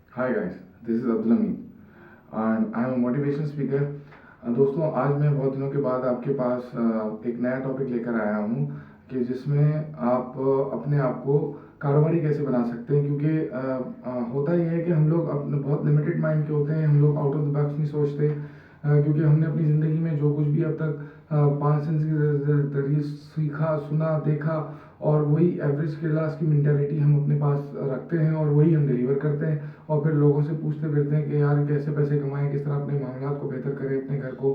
Hi guys, this is Abdul Hamid and I am a motivation speaker. दोस्तों, आज मैं बहुत दिनों के बाद आपके पास एक नया टॉपिक लेकर आया हूँ कि जिसमें आप अपने आप को कारोबारी कैसे बना सकते हैं। क्योंकि होता ये है कि हम लोग अपने बहुत लिमिटेड माइंड के होते हैं, हम लोग आउट ऑफ द बॉक्स नहीं सोचते। क्योंकि हमने अपनी ज़िंदगी में जो कुछ भी अब तक पाँच सेंस के जरिए सीखा, सुना, देखा, और वही एवरेज क्लास की मेंटालिटी हम अपने पास रखते हैं और वही हम डिलीवर करते हैं। और फिर लोगों से पूछते फिरते हैं कि यार कैसे पैसे कमाएं, किस तरह अपने मामला को बेहतर करें, अपने घर को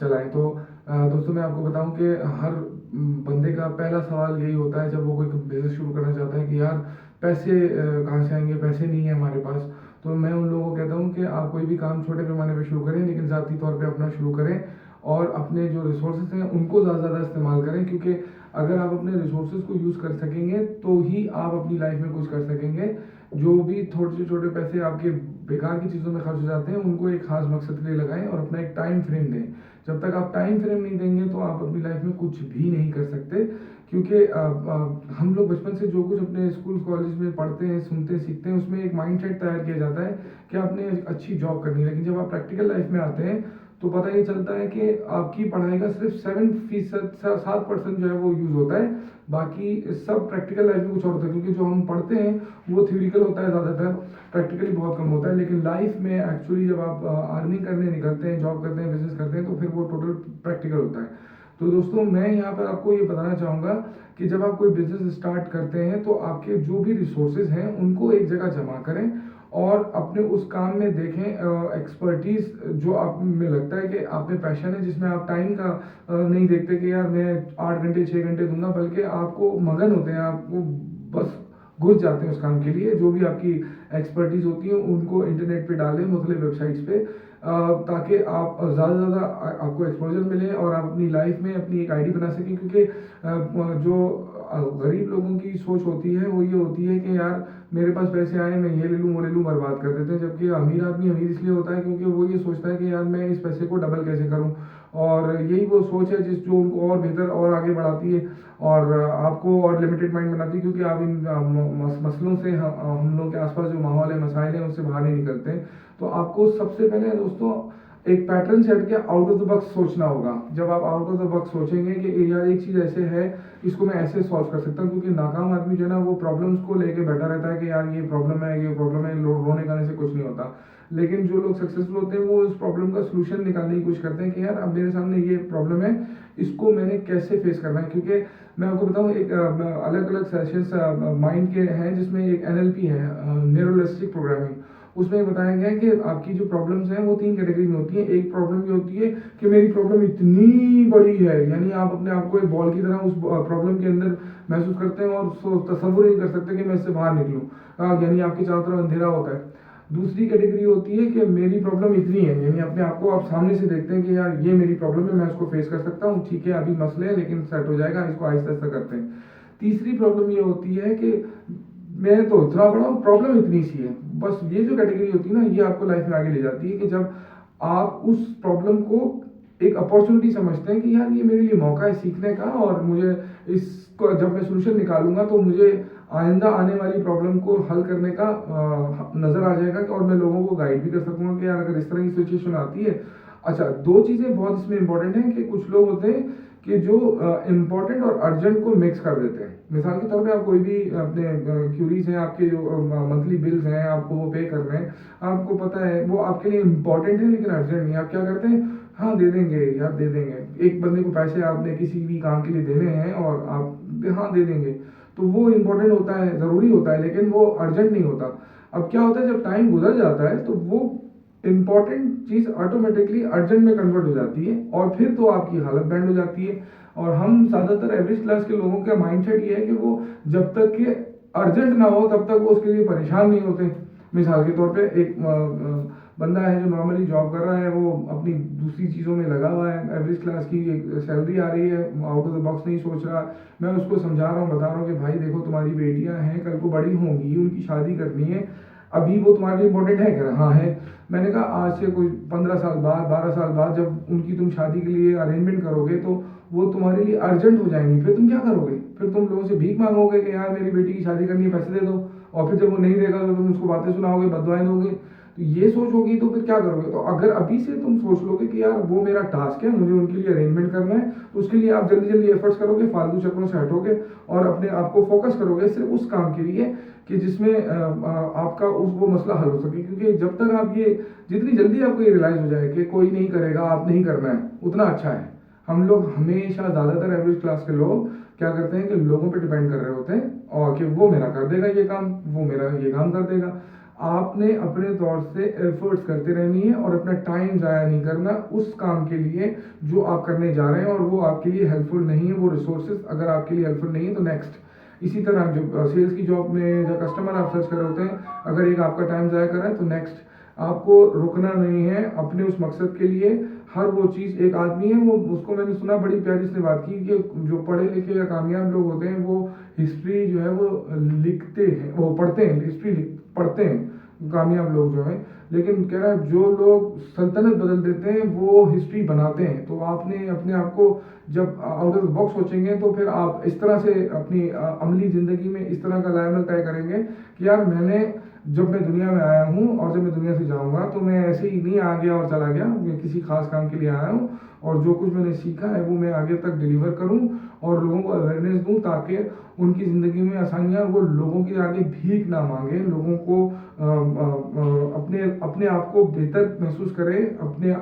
चलाएं। तो दोस्तों, मैं आपको बताऊं कि हर बंदे का पहला सवाल यही होता है जब वो कोई बिजनेस शुरू करना चाहता है कि यार पैसे कहाँ से आएंगे, पैसे नहीं है हमारे पास। तो मैं उन लोगों को कहता हूँ कि आप कोई भी काम छोटे पैमाने पर शुरू करें, लेकिन ज़ाती तौर पर अपना शुरू करें और अपने जो रिसोर्सेज हैं उनको ज़्यादा से ज़्यादा इस्तेमाल करें। क्योंकि अगर आप अपने रिसोर्सेज को यूज़ कर सकेंगे तो ही आप अपनी लाइफ में कुछ कर सकेंगे। जो भी थोड़े से छोटे पैसे आपके बेकार की चीज़ों में खर्च हो जाते हैं, उनको एक खास मकसद के लिए लगाएं और अपना एक टाइम फ्रेम दें। जब तक आप टाइम फ्रेम नहीं देंगे तो आप अपनी लाइफ में कुछ भी नहीं कर सकते। क्योंकि हम लोग बचपन से जो कुछ अपने स्कूल कॉलेज में पढ़ते हैं, सुनते हैं, सीखते हैं, उसमें एक माइंडसेट तैयार किया जाता है कि आपने अच्छी जॉब करनी है। लेकिन जब आप प्रैक्टिकल लाइफ में आते हैं तो पता ये चलता है कि आपकी पढ़ाई का सिर्फ 7%, 7% जो है वो यूज़ होता है। बाकी सब प्रैक्टिकल लाइफ में कुछ और होता है। क्योंकि जो हम पढ़ते हैं वो थ्योरिकल होता है ज़्यादातर, प्रैक्टिकली बहुत कम होता है। लेकिन लाइफ में एक्चुअली जब आप अर्निंग करने निकलते हैं, जॉब करते हैं, बिजनेस करते हैं, तो फिर वो टोटल प्रैक्टिकल होता है। तो दोस्तों, मैं यहाँ पर आपको ये बताना चाहूँगा कि जब आप कोई बिजनेस स्टार्ट करते हैं तो आपके जो भी रिसोर्सेज हैं उनको एक जगह जमा करें और अपने उस काम में देखें एक्सपर्टीज जो आप में लगता है कि आप में पैशन है, जिसमें आप टाइम का नहीं देखते कि यार मैं 8 घंटे 6 घंटे दूंगा, बल्कि आपको मगन होते हैं, आपको बस घुस जाते हैं उस काम के लिए। जो भी आपकी एक्सपर्टीज होती है उनको इंटरनेट पे डालें, मुख्तलिफ वेबसाइट्स पे, ताकि आप ज़्यादा से ज़्यादा आपको एक्सपोजर मिले और आप अपनी लाइफ में अपनी एक आईडी बना सकें। क्योंकि जो गरीब लोगों की सोच होती है वो ये होती है कि यार मेरे पास पैसे आए, मैं ये ले लूँ, वो ले लूँ, बर्बाद कर देते हैं। जबकि अमीर आदमी अमीर इसलिए होता है क्योंकि वो ये सोचता है कि यार मैं इस पैसे को डबल कैसे करूँ। और यही वो सोच है जिस जो उनको और बेहतर और आगे बढ़ाती है और आपको और लिमिटेड माइंड बनाती है। क्योंकि आप इन मसलों से, हम लोग के आसपास जो माहौल है, मसाइल हैं, उससे बाहर नहीं निकलते हैं। तो आपको सबसे पहले दोस्तों एक पैटर्न सेट के आउट ऑफ द बॉक्स सोचना होगा। जब आप आउट ऑफ द बॉक्स सोचेंगे कि यार एक चीज़ ऐसे है, इसको मैं ऐसे सॉल्व कर सकता हूँ। क्योंकि नाकाम आदमी जो है ना वो प्रॉब्लम्स को लेके बैठा रहता है कि यार ये प्रॉब्लम है, ये प्रॉब्लम है, रोने गाने से कुछ नहीं होता। लेकिन जो लोग सक्सेसफुल होते हैं वो उस प्रॉब्लम का सोल्यूशन निकालने की कोशिश करते हैं कि यार अब मेरे सामने ये प्रॉब्लम है, इसको मैंने कैसे फेस करना है। क्योंकि मैं आपको बताऊँ, एक अलग अलग सेशंस माइंड के हैं जिसमें एक NLP है, न्यूरोलिस्टिक प्रोग्रामिंग। उसमें बताया गया है कि आपकी जो प्रॉब्लम्स हैं वो 3 कैटेगरी में होती है। एक प्रॉब्लम ये होती है कि मेरी प्रॉब्लम इतनी बड़ी है, यानी आप अपने आप को एक बॉल की तरह उस प्रॉब्लम के अंदर महसूस करते हैं और तस्वुर नहीं कर सकते कि मैं इससे बाहर निकलूँ। यानी आपके चारों तरफ अंधेरा होता है। दूसरी कैटेगरी होती है कि मेरी प्रॉब्लम इतनी है, यानी अपने आप को आप सामने से देखते हैं कि यार ये मेरी प्रॉब्लम है, मैं इसको फेस कर सकता हूँ, ठीक है अभी मसले हैं लेकिन सेट हो जाएगा, इसको आहिस्ता आहिस्ता करते हैं। तीसरी प्रॉब्लम ये होती है कि मैं तो इतना बड़ा हूँ, प्रॉब्लम इतनी सी है। बस ये जो कैटेगरी होती है ना, ये आपको लाइफ में आगे ले जाती है कि जब आप उस प्रॉब्लम को एक अपॉर्चुनिटी समझते हैं कि यार ये मेरे लिए मौका है सीखने का, और मुझे इसको जब मैं सोल्यूशन निकालूंगा तो मुझे आइंदा आने वाली प्रॉब्लम को हल करने का नज़र आ जाएगा और मैं लोगों को गाइड भी कर सकूंगा कि यार अगर इस तरह की सिचुएशन आती है। अच्छा, दो चीज़ें बहुत इसमें इंपॉर्टेंट हैं कि कुछ लोग होते हैं कि जो इम्पोर्टेंट और अर्जेंट को मिक्स कर देते हैं। मिसाल के तौर पे आप कोई भी अपने क्यूरीज हैं, आपके जो मंथली बिल्स हैं, आपको वो पे कर रहे हैं, आपको पता है वो आपके लिए इम्पोर्टेंट है लेकिन अर्जेंट नहीं। आप क्या करते हैं, हाँ दे देंगे यार, दे देंगे। एक बंदे को पैसे आपने किसी भी काम के लिए देने हैं और आप हाँ दे देंगे, तो वो इम्पोर्टेंट होता है, ज़रूरी होता है, लेकिन वो अर्जेंट नहीं होता। अब क्या होता है, जब टाइम गुजर जाता है तो वो इंपॉर्टेंट चीज़ ऑटोमेटिकली अर्जेंट में कन्वर्ट हो जाती है और फिर तो आपकी हालत बैंड हो जाती है। और हम ज़्यादातर एवरेज क्लास के लोगों का माइंडसेट ये है कि वो जब तक कि अर्जेंट ना हो तब तक वो उसके लिए परेशान नहीं होते। मिसाल के तौर पे एक बंदा है जो नॉर्मली जॉब कर रहा है, वो अपनी दूसरी चीज़ों में लगा हुआ है, एवरेज क्लास की एक सैलरी आ रही है, आउट ऑफ द बॉक्स नहीं सोच रहा। मैं उसको समझा रहा हूँ, बता रहा हूँ कि भाई देखो तुम्हारी बेटियां हैं, कल को बड़ी होंगी, उनकी शादी करनी है, अभी वो तुम्हारे लिए इंपॉर्टेंट है क्या? हाँ है। मैंने कहा आज से कोई 15 साल बाद, 12 साल बाद जब उनकी तुम शादी के लिए अरेंजमेंट करोगे तो वो तुम्हारे लिए अर्जेंट हो जाएंगी, फिर तुम क्या करोगे? फिर तुम लोगों से भीख मांगोगे कि यार मेरी बेटी की शादी करनी है, पैसे दे दो। और फिर जब वो नहीं देगा तो तुम उसको बातें सुनाओगे, बददुआएं दोगे। तो ये सोच होगी तो फिर क्या करोगे? तो अगर अभी से तुम सोच लोगे कि यार वो मेरा टास्क है, मुझे उनके लिए अरेंजमेंट करना है, तो उसके लिए आप जल्दी जल्दी एफर्ट्स करोगे, फालतू चक्करों से हटोगे और अपने आप को फोकस करोगे सिर्फ उस काम के लिए कि जिसमें आपका उस वो मसला हल हो सके। क्योंकि जब तक आप ये, जितनी जल्दी आपको ये रियलाइज हो जाए कि कोई नहीं करेगा, आप नहीं करना है, उतना अच्छा है। हम लोग हमेशा ज़्यादातर एवरेज क्लास के लोग क्या करते हैं कि लोगों पे डिपेंड कर रहे होते हैं और कि वो मेरा कर देगा ये काम, वो मेरा ये काम कर देगा। आपने अपने तौर से एफर्ट्स करते रहनी है और अपना टाइम ज़ाया नहीं करना उस काम के लिए जो आप करने जा रहे हैं और वो आपके लिए हेल्पफुल नहीं है। वो रिसोर्सेज अगर आपके लिए हेल्पफुल नहीं है तो नेक्स्ट। इसी तरह जो सेल्स की जॉब में जो कस्टमर आप सर्च कर रहे होते हैं, अगर एक आपका टाइम ज़ाया कर रहा है तो नेक्स्ट। आपको रुकना नहीं है अपने उस मकसद के लिए। हर वो चीज़, एक आदमी है वो, उसको मैंने सुना, बड़ी प्यारी से बात की कि जो पढ़े लिखे या कामयाब लोग होते हैं वो हिस्ट्री जो है वो लिखते हैं, वो पढ़ते हैं, हिस्ट्री पढ़ते हैं कामयाब लोग जो हैं। लेकिन कह रहा है जो लोग सल्तनत बदल देते हैं वो हिस्ट्री बनाते हैं। तो आपने अपने आप को जब आउट ऑफ द बॉक्स सोचेंगे तो फिर आप इस तरह से अपनी अमली ज़िंदगी में इस तरह का लायमल तय करेंगे कि यार मैंने, जब मैं दुनिया में आया हूँ और जब मैं दुनिया से जाऊँगा तो मैं ऐसे ही नहीं आ गया और चला गया, मैं किसी खास काम के लिए आया हूँ और जो कुछ मैंने सीखा है वो मैं आगे तक डिलीवर करूँ और लोगों को अवेयरनेस दूँ ताकि उनकी ज़िंदगी में आसानियाँ, वो लोगों के आगे भीख ना मांगे, लोगों को अपने अपने आप को बेहतर महसूस करें अपने।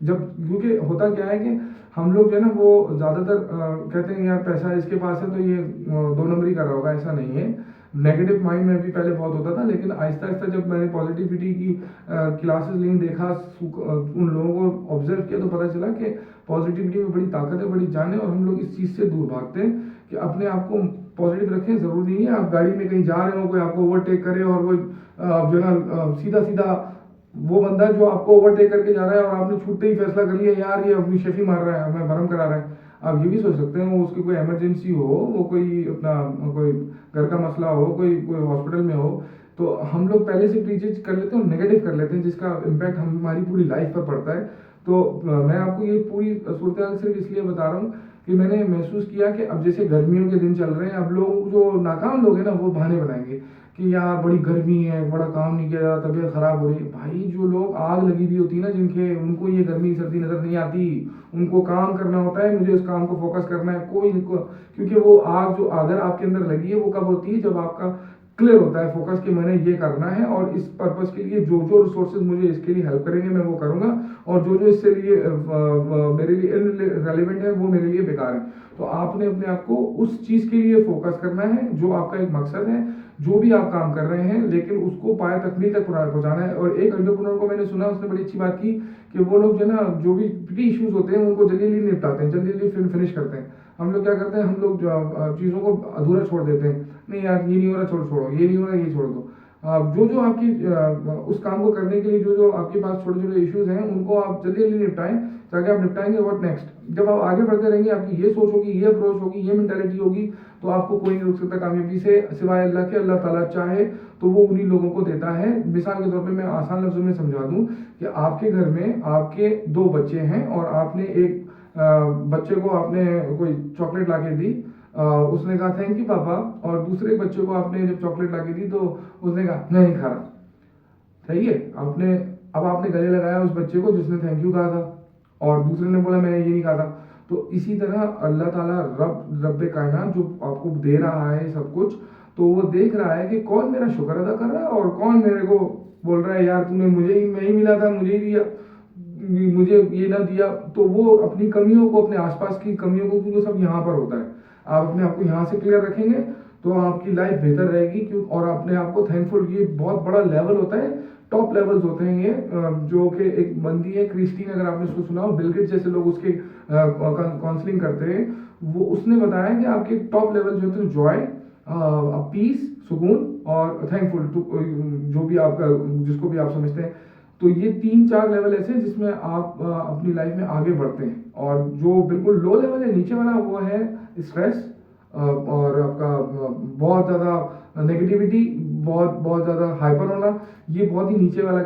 जब, क्योंकि होता क्या है कि हम लोग जो है ना वो ज़्यादातर कहते हैं यार पैसा इसके पास है तो ये दो नंबरी कर रहा होगा, ऐसा नहीं है। नेगेटिव माइंड में भी पहले बहुत होता था, लेकिन आहिस्ता आहिस्ता जब मैंने पॉजिटिविटी की क्लासेस ली, देखा, उन लोगों को ऑब्जर्व किया तो पता चला कि पॉजिटिविटी में बड़ी ताकत है, बड़ी जान है। और हम लोग इस चीज़ से दूर भागते हैं कि अपने आप को पॉजिटिव रखें। ज़रूरी नहीं है आप गाड़ी में कहीं जा रहे हो, कोई आपको ओवरटेक करे और वो जो है ना सीधा सीधा वो बंदा जो आपको ओवरटेक करके जा रहा है और आपने छूटते ही फैसला कर लिया यार ये अपनी शेफी मार रहा है, हमें भरम करा रहा है। आप ये भी सोच सकते हैं वो उसकी कोई इमरजेंसी हो, वो कोई अपना कोई घर का मसला हो, कोई कोई हॉस्पिटल में हो, तो हम लोग पहले से प्रीजज कर लेते हैं और नेगेटिव कर लेते हैं जिसका इम्पैक्ट हमारी पूरी लाइफ पर पड़ता है। तो मैं आपको ये पूरी सूरत हाल सिर्फ इसलिए बता रहा हूँ कि मैंने महसूस किया कि अब जैसे गर्मियों के दिन चल रहे हैं, अब लोग जो नाकाम लोग हैं ना वो बहाने बनाएंगे कि यार बड़ी गर्मी है, बड़ा काम नहीं किया जाता, तबीयत खराब हो रही है। भाई जो लोग आग लगी हुई होती है ना, जिनके, उनको ये गर्मी सर्दी नजर नहीं आती, उनको काम करना होता है, मुझे उस काम को फोकस करना है, कोई इनको, क्योंकि वो आग जो अगर आपके अंदर लगी है वो कब होती है, जब आपका क्लियर होता है फोकस कि मैंने ये करना है और इस पर्पस के लिए जो जो रिसोर्सेज मुझे इसके लिए हेल्प करेंगे मैं वो करूँगा और जो जो इससे लिए मेरे लिए इनरेलेवेंट है वो मेरे लिए बेकार है। तो आपने अपने आप को उस चीज़ के लिए फोकस करना है जो आपका एक मकसद है, जो भी आप काम कर रहे हैं, लेकिन उसको पाया तकमील तक पहुंचाना है। और एक एंटरप्रेन्योर को मैंने सुना, उसने बड़ी अच्छी बात की कि वो लोग जो ना जो भी इश्यूज होते हैं उनको जल्दी जल्दी निपटाते हैं, जल्दी जल्दी फिनिश करते हैं। हम लोग क्या करते हैं, हम लोग चीज़ों को अधूरा छोड़ देते हैं, नहीं यार ये नहीं हो रहा, छोड़ो, ये नहीं हो रहा, ये छोड़ दो। जो जो आपकी उस काम को करने के लिए जो जो आपके पास छोटे छोटे इश्यूज हैं उनको आप जल्दी जल्दी निपटाएं, ताकि आप निपटाएंगे व्हाट नेक्स्ट। जब आप आगे बढ़ते रहेंगे, आपकी ये सोच होगी, ये अप्रोच होगी, ये मेंटालिटी होगी, तो आपको कोई नहीं रोक सकता कामयाबी से सिवाय अल्लाह के। अल्लाह ताला चाहे तो वो उन्हीं लोगों को देता है। मिसाल के तौर पे मैं आसान लफ्जों में समझा दूं कि आपके घर में आपके दो बच्चे हैं और आपने एक बच्चे को आपने कोई चॉकलेट ला के दी, उसने कहा थैंक यू पापा, और दूसरे बच्चे को आपने जब चॉकलेट ला के दी तो उसने कहा मैं नहीं खा रहा। सही है, आपने गले लगाया उस बच्चे को जिसने थैंक यू कहा था और दूसरे ने बोला मैंने ये नहीं कहा था। तो इसी तरह अल्लाह ताला रब कायनात जो आपको दे रहा है सब कुछ, तो वो देख रहा है कि कौन मेरा शुक्र अदा कर रहा है और कौन मेरे को बोल रहा है यार तूने मुझे ही, मैं ही मिला था, मुझे ही दिया, मुझे ये ना दिया। तो वो अपनी कमियों को, अपने आसपास की कमियों को, क्योंकि सब यहाँ पर होता है, आप अपने आप को यहाँ से क्लियर रखेंगे तो आपकी लाइफ बेहतर रहेगी। क्यों? और अपने आप को थैंकफुल, ये बहुत बड़ा लेवल होता है, टॉप लेवल्स होते हैं ये, जो कि एक बंदी है क्रिस्टीन, अगर आपने उसको सुना हो, बिल गेट्स जैसे लोग उसके काउंसलिंग करते हैं, वो उसने बताया कि आपके टॉप लेवल जो होते हैं जॉय, पीस, सुकून और थैंकफुल टू, जो भी आपका, जिसको भी आप समझते हैं। तो ये 3-4 लेवल ऐसे हैं जिसमें आप अपनी लाइफ में आगे बढ़ते हैं। और जो बिल्कुल लो लेवल है, नीचे वाला, वो है स्ट्रेस और आपका बहुत ज़्यादा नेगेटिविटी, बहुत बहुत ज़्यादा हाइपर होना, ये बहुत ही नीचे वाला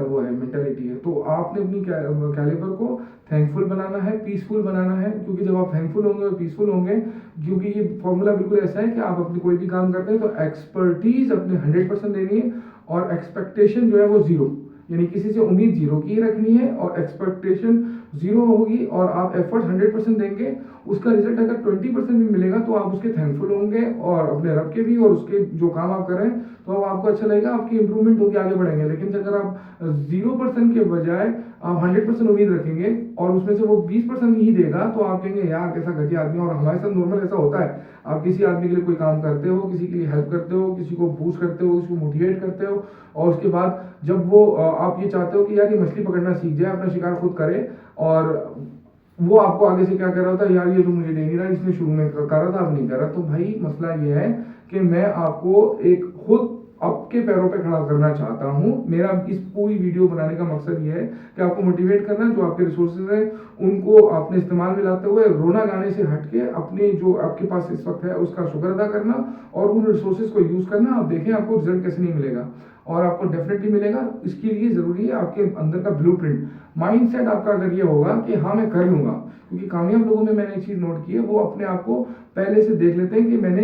वो है मेंटालिटी है। तो आपने अपनी कैलिबर को थैंकफुल बनाना है, पीसफुल बनाना है, क्योंकि जब आप थैंकफुल होंगे और पीसफुल होंगे, क्योंकि ये फॉर्मूला बिल्कुल ऐसा है कि आप अपनी कोई भी काम करते हैं तो एक्सपर्टीज अपने 100% देनी है और एक्सपेक्टेशन जो है वो जीरो, यानी किसी से उम्मीद जीरो की रखनी है और एक्सपेक्टेशन जीरो होगी और आप एफर्ट 100% देंगे। उसका रिजल्ट अगर 20% भी मिलेगा तो आप उसके थैंकफुल होंगे और अपने रब के भी, और उसके जो काम आप कर रहे हैं तो अब आपको अच्छा लगेगा, आपकी इंप्रूवमेंट होगी, आगे बढ़ेंगे। लेकिन अगर आप 0% के बजाय आप 100% उम्मीद रखेंगे और उसमें से वो 20% ही देगा तो आप कहेंगे यार कैसा घटिया आदमी। और हमारे साथ नॉर्मल ऐसा होता है, आप किसी आदमी के लिए कोई काम करते हो, किसी के लिए हेल्प करते हो, किसी को बूस्ट करते हो, किसी को मोटिवेट करते हो, और उसके बाद जब वो आप ये चाहते हो कि यार ये मछली पकड़ना सीख जाए, अपना शिकार खुद करे, और वो आपको आगे से क्या कर रहा होता है, यार ये तो मुझे दे नहीं रहा, इसने शुरू में कर रहा था अब नहीं कर रहा। तो भाई मसला ये है कि मैं आपको एक खुद आपके पैरों पे खड़ा करना चाहता हूँ। मेरा इस पूरी वीडियो बनाने का मकसद ये है कि आपको मोटिवेट करना, जो आपके रिसोर्सेज हैं उनको आपने इस्तेमाल में लाते हुए रोना गाने से हटके अपने जो आपके पास इस वक्त है उसका शुक्र अदा करना और उन रिसोर्सेज को यूज करना। आप देखें आपको रिजल्ट कैसे नहीं मिलेगा, और आपको डेफिनेटली मिलेगा। इसके लिए जरूरी है आपके अंदर का ब्लूप्रिंट, माइंडसेट आपका अगर ये होगा कि हाँ मैं कर लूंगा। क्योंकि कामयाब लोगों में मैंने एक चीज नोट की है, वो अपने आप को पहले से देख लेते हैं कि मैंने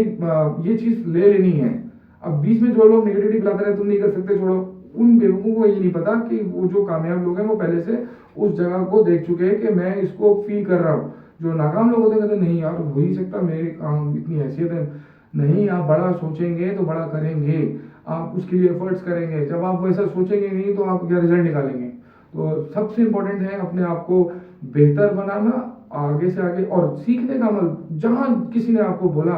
ये चीज ले लेनी है। अब बीच में जो लोग नेगेटिविटी फैलाते रहे तुम नहीं कर सकते, छोड़ो, उन बेवकूफों को ये नहीं पता कि वो जो कामयाब लोग हैं वो पहले से उस जगह को देख चुके हैं कि मैं इसको फील कर रहा हूँ। जो नाकाम लोग होते हैं कहते नहीं यार हो ही सकता, मेरे काम इतनी हैसियत है। नहीं, आप बड़ा सोचेंगे तो बड़ा करेंगे, आप उसके लिए एफर्ट्स करेंगे। जब आप वैसा सोचेंगे नहीं तो आप क्या रिजल्ट निकालेंगे। तो सबसे इंपॉर्टेंट है अपने आप को बेहतर बनाना, आगे से आगे, और सीखने का अमल। जहां किसी ने आपको बोला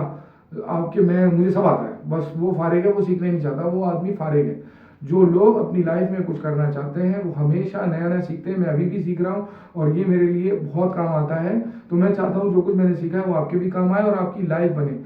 आपके मुझे सब आता है, बस वो फारिग है, वो सीखना नहीं चाहता, वो आदमी फारिग है। जो लोग अपनी लाइफ में कुछ करना चाहते हैं वो हमेशा नया नया सीखते हैं। मैं अभी भी सीख रहा हूँ और ये मेरे लिए बहुत काम आता है। तो मैं चाहता हूँ जो कुछ मैंने सीखा है वो आपके भी काम आए और आपकी लाइफ बने।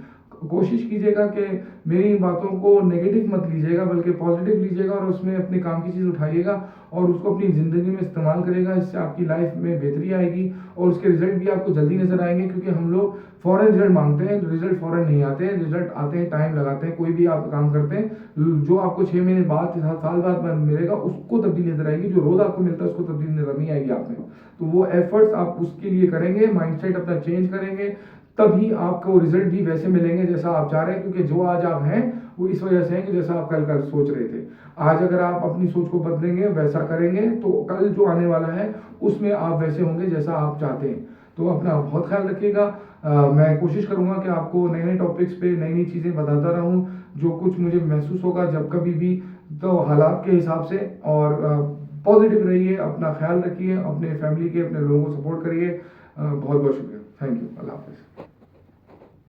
कोशिश कीजिएगा कि मेरी इन बातों को नेगेटिव मत लीजिएगा, बल्कि पॉजिटिव लीजिएगा और उसमें अपने काम की चीज़ उठाइएगा और उसको अपनी ज़िंदगी में इस्तेमाल करेगा। इससे आपकी लाइफ में बेहतरी आएगी और उसके रिजल्ट भी आपको जल्दी नजर आएंगे। क्योंकि हम लोग फॉरन रिजल्ट मांगते हैं, रिजल्ट फॉरन नहीं आते हैं, रिजल्ट आते हैं, टाइम लगाते हैं। कोई भी आप काम करते हैं जो आपको 6 महीने बाद, साल बाद मिलेगा, उसको तब्दीली नजर आएगी। जो रोज आपको मिलता है उसको तब्दीली नजर नहीं आएगी आप में। तो वो एफर्ट्स आप उसके लिए करेंगे, माइंडसेट अपना चेंज करेंगे, तभी आपको रिजल्ट भी वैसे मिलेंगे जैसा आप चाह रहे हैं। क्योंकि जो आज आप हैं वो इस वजह से है कि जैसा आप कल सोच रहे थे। आज अगर आप अपनी सोच को बदलेंगे, वैसा करेंगे, तो कल जो आने वाला है उसमें आप वैसे होंगे जैसा आप चाहते हैं। तो अपना बहुत ख्याल रखिएगा। मैं कोशिश करूंगा कि आपको नए नए टॉपिक्स पे नई नई चीज़ें बताता रहूं, जो कुछ मुझे महसूस होगा जब कभी भी, तो हालात के हिसाब से। और पॉजिटिव रहिए, अपना ख्याल रखिए, अपने फैमिली के, अपने लोगों को सपोर्ट करिए। बहुत बहुत शुक्रिया, थैंक यू, अल्लाह हाफिज़।